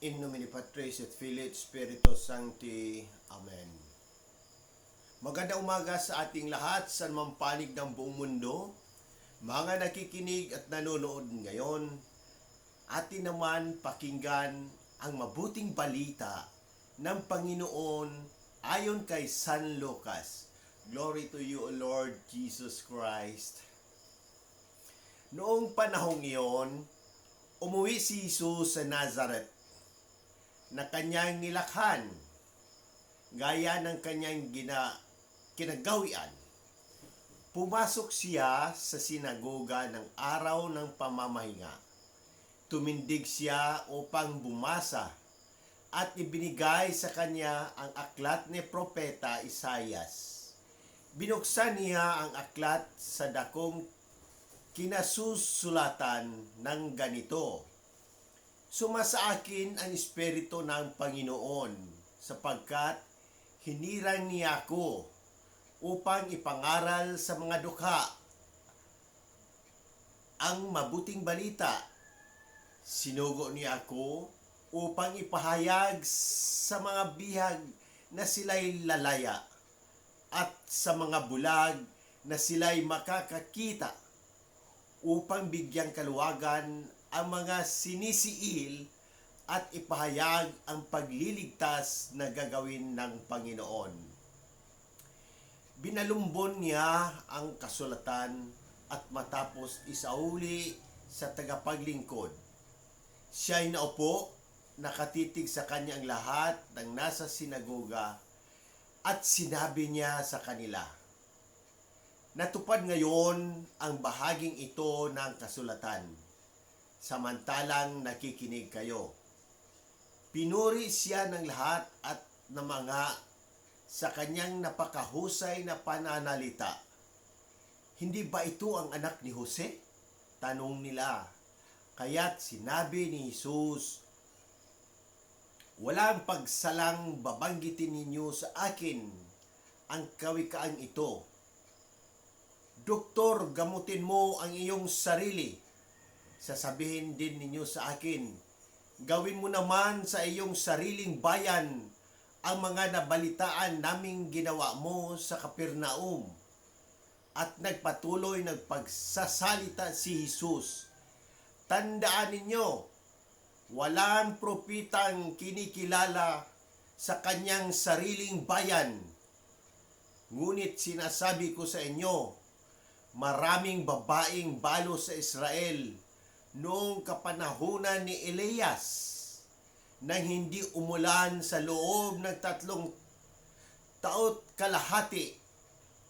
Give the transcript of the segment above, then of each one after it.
In nomine Patris et Filii et Spiritus Sancti. Amen. Magandang umaga sa ating lahat sa mampanig ng buong mundo. Mga nakikinig at nanonood ngayon, atin naman pakinggan ang mabuting balita ng Panginoon ayon kay San Lucas. Glory to you, O Lord Jesus Christ. Noong panahong iyon, umuwi si Jesus sa Nazareth na kanyang nilakhan gaya ng kanyang kinagawian. Pumasok siya sa sinagoga ng araw ng pamamahinga. Tumindig siya upang bumasa at ibinigay sa kanya ang aklat ni Propeta Isaias. Binuksan niya ang aklat sa dakong kinasusulatan ng ganito: Sumasa akin ang Espiritu ng Panginoon, sapagkat hinirang niya ako upang ipangaral sa mga dukha ang mabuting balita. Sinugo niya ako upang ipahayag sa mga bihag na sila'y lalaya, at sa mga bulag na sila'y makakakita, upang bigyang kaluwagan ang mga sinisiil at ipahayag ang pagliligtas na gagawin ng Panginoon. Binalumbon niya ang kasulatan at matapos isauli sa tagapaglingkod, siya'y naupo, nakatitig sa kanyang lahat ng nasa sinagoga, at sinabi niya sa kanila, natupad ngayon ang bahaging ito ng kasulatan, samantalang nakikinig kayo. Pinuri siya ng lahat at namanga sa kanyang napakahusay na pananalita. Hindi ba ito ang anak ni Jose? Tanong nila. Kaya't sinabi ni Jesus, walang pagsalang babanggitin ninyo sa akin ang kawikaan ito. Doktor, gamutin mo ang iyong sarili. Sasabihin din ninyo sa akin, gawin mo naman sa iyong sariling bayan ang mga nabalitaan naming ginawa mo sa Kapernaum. At nagpatuloy nagpagsasalita si Jesus. Tandaan ninyo, walang propitang kinikilala sa kanyang sariling bayan. Ngunit sinasabi ko sa inyo, maraming babaeng balo sa Israel noong kapanahunan ni Elias nang hindi umulan sa loob ng 3 taot kalahati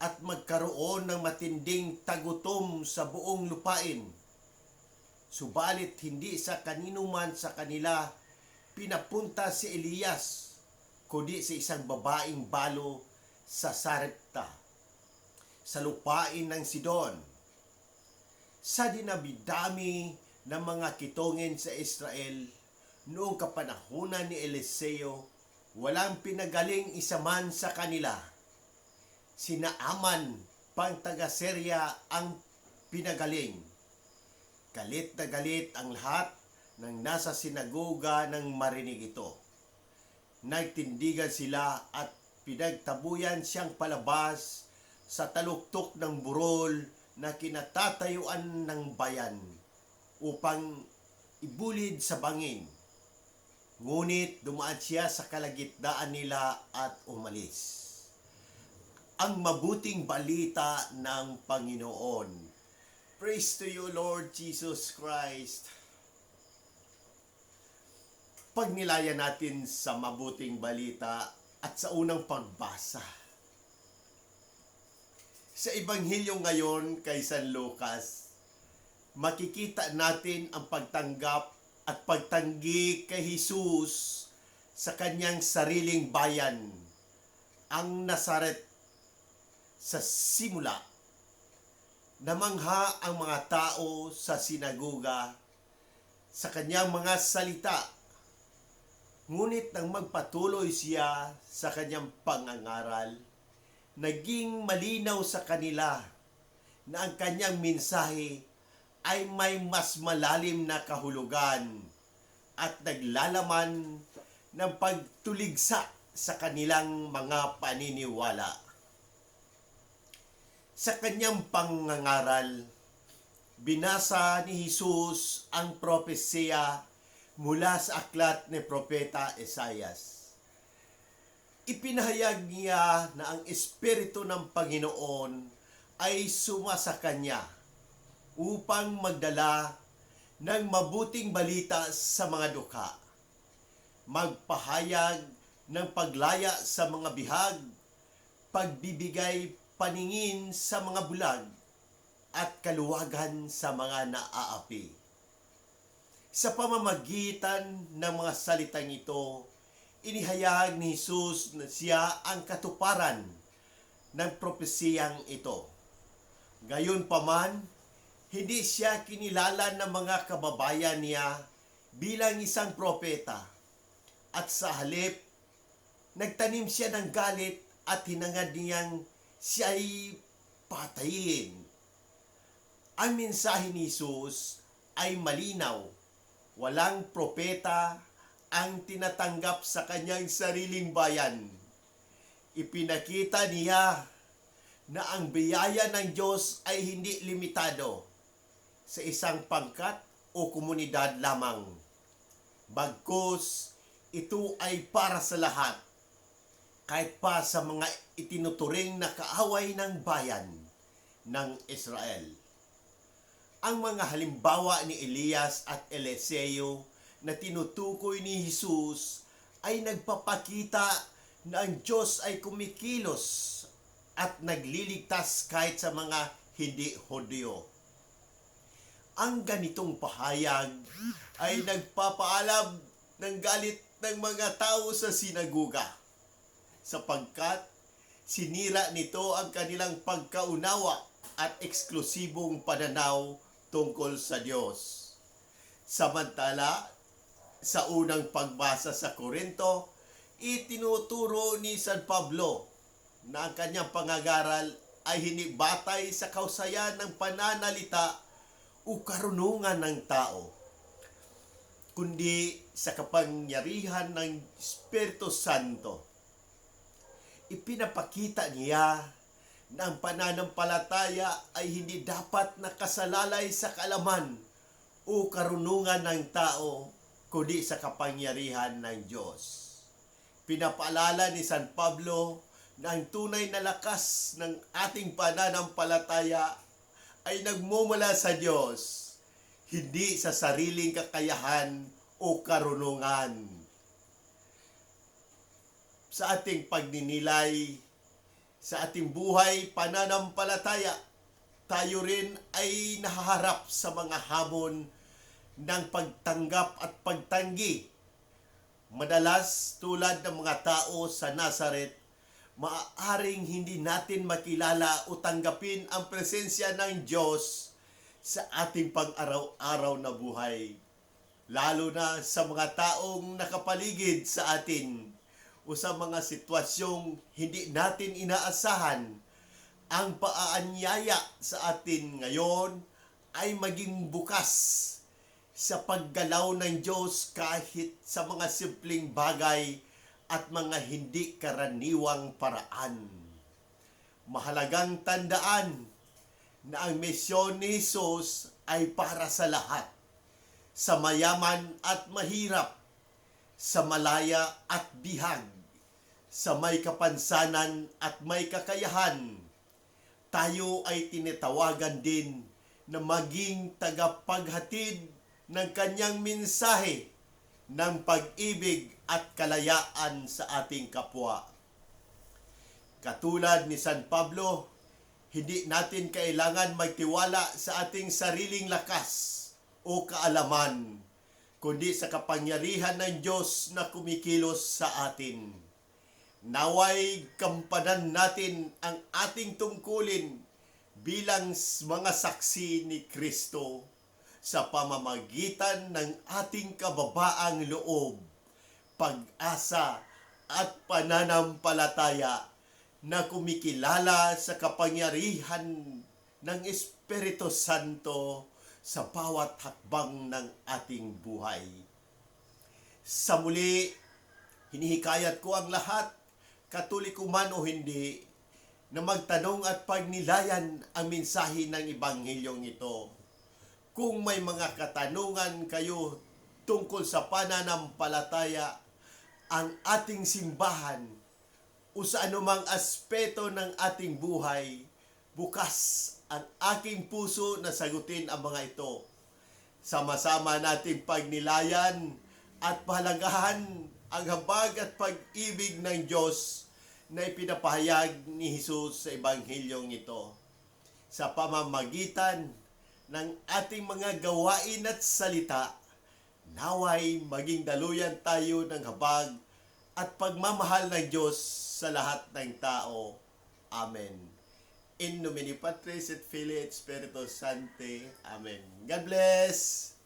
at magkaroon ng matinding tagutom sa buong lupain. Subalit hindi sa kanino man sa kanila pinapunta si Elias, kundi sa isang babaeng balo sa Sarepta, sa lupain ng Sidon. Sa dinami-dami ng mga kitongin sa Israel, noong kapanahunan ni Eliseo, walang pinagaling isa man sa kanila. Sina Aman pang taga Syria ang pinagaling. Galit na galit ang lahat ng nasa sinagoga nang marinig ito. Nagtindigan sila at pinagtabuyan siyang palabas sa taluktok ng burol na kinatatayuan ng bayan upang ibulid sa bangin. Ngunit dumaan siya sa kalagitnaan nila at umalis. Ang mabuting balita ng Panginoon. Praise to you, Lord Jesus Christ. Pagnilayan natin sa mabuting balita at sa unang pagbasa. Sa Ebanghelyo ngayon kay San Lucas, makikita natin ang pagtanggap at pagtanggi kay Jesus sa kanyang sariling bayan, ang Nazaret. Sa simula, namangha ang mga tao sa sinagoga sa kanyang mga salita. Ngunit nang magpatuloy siya sa kanyang pangangaral, naging malinaw sa kanila na ang kanyang mensahe ay may mas malalim na kahulugan at naglalaman ng pagtuligsa sa kanilang mga paniniwala. Sa kanyang pangangaral, binasa ni Jesus ang propesya mula sa aklat ni Propeta Isaias. Ipinahayag niya na ang Espiritu ng Panginoon ay sumasa kanya upang magdala ng mabuting balita sa mga dukha, magpahayag ng paglaya sa mga bihag, pagbibigay paningin sa mga bulag, at kaluwagan sa mga naaapi. Sa pamamagitan ng mga salitang ito, inihayag ni Jesus na siya ang katuparan ng propesiyang ito. Gayunpaman, hindi siya kinilala ng mga kababayan niya bilang isang propeta, at sa halip, nagtanim siya ng galit at hinangad niyang siya'y patayin. Ang mensahe ni Jesus ay malinaw. Walang propeta ang tinatanggap sa kanyang sariling bayan. Ipinakita niya na ang biyaya ng Diyos ay hindi limitado sa isang pangkat o komunidad lamang. Bagkus, ito ay para sa lahat, kahit pa sa mga itinuturing na kaaway ng bayan ng Israel. Ang mga halimbawa ni Elias at Eliseo na tinutukoy ni Jesus ay nagpapakita na ang Diyos ay kumikilos at nagliligtas kahit sa mga hindi Hudyo. Ang ganitong pahayag ay nagpapaalam ng galit ng mga tao sa sinagoga, sapagkat sinira nito ang kanilang pagkaunawa at eksklusibong pananaw tungkol sa Diyos. Samantala, sa unang pagbasa sa Korinto, itinuturo ni San Pablo na ang kanyang pangangaral ay hindi batay sa kausayan ng pananalita o karunungan ng tao, kundi sa kapangyarihan ng Espiritu Santo. Ipinapakita niya na ang pananampalataya ay hindi dapat nakasalalay sa kaalaman o karunungan ng tao, kundi sa kapangyarihan ng Diyos. Pinapaalala ni San Pablo na ang tunay na lakas ng ating pananampalataya ay nagmumula sa Diyos, hindi sa sariling kakayahan o karunungan. Sa ating pagninilay, sa ating buhay pananampalataya, tayo rin ay nahaharap sa mga hamon ng pagtanggap at pagtanggi. Madalas, tulad ng mga tao sa Nazaret, maaaring hindi natin makilala o tanggapin ang presensya ng Diyos sa ating pang-araw-araw na buhay, lalo na sa mga taong nakapaligid sa atin o sa mga sitwasyong hindi natin inaasahan. Ang paaanyaya sa atin ngayon ay maging bukas sa paggalaw ng Diyos kahit sa mga simpleng bagay at mga hindi karaniwang paraan. Mahalagang tandaan na ang misyon ni Jesus ay para sa lahat, sa mayaman at mahirap, sa malaya at bihag, sa may kapansanan at may kakayahan. Tayo ay tinatawagan din na maging tagapaghatid ng kanyang mensahe ng pag-ibig at kalayaan sa ating kapwa. Katulad ni San Pablo, hindi natin kailangan magtiwala sa ating sariling lakas o kaalaman, kundi sa kapangyarihan ng Diyos na kumikilos sa atin. Naway gampanan natin ang ating tungkulin bilang mga saksi ni Kristo sa pamamagitan ng ating kababaang loob, pag-asa at pananampalataya na kumikilala sa kapangyarihan ng Espiritu Santo sa bawat hakbang ng ating buhay. Sa muli, hinihikayat ko ang lahat, Katoliko man o hindi, na magtanong at pagnilayan ang mensahe ng Ebanghilyong ito. Kung may mga katanungan kayo tungkol sa pananampalataya, ang ating simbahan, o sa anumang aspeto ng ating buhay, bukas ang aking puso na sagutin ang mga ito. Sama-sama nating pagnilayan at pahalagahan ang habag at pag-ibig ng Diyos na ipinapahayag ni Jesus sa Ebanghilyong ito. Sa pamamagitan ng ating mga gawain at salita, naway maging daluyan tayo ng habag at pagmamahal ng Diyos sa lahat ng tao. Amen. In nomine Patris et Filii et Spiritus Sancti. Amen. God bless!